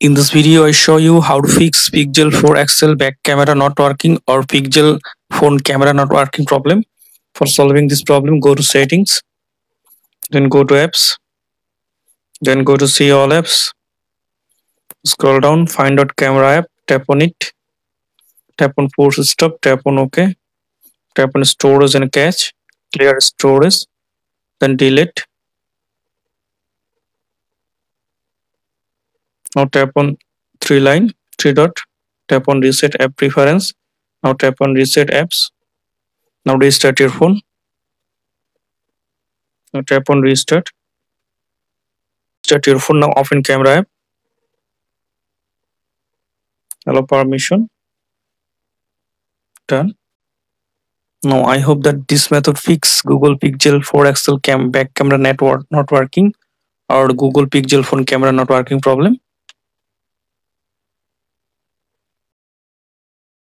In this video, I show you how to fix Pixel 4 XL back camera not working or Pixel phone camera not working problem. For solving this problem, go to settings, then go to apps, then go to see all apps, scroll down, find out camera app, tap on it, tap on force stop, tap on OK, tap on storage and cache, clear storage, then delete. Now tap on three dot, tap on reset app preference. Now tap on reset apps. Now restart your phone. Now tap on restart. Start your phone. Now open camera app. Allow permission. Done. Now I hope that this method fix Google Pixel 4 XL back camera network not working or Google Pixel phone camera not working problem.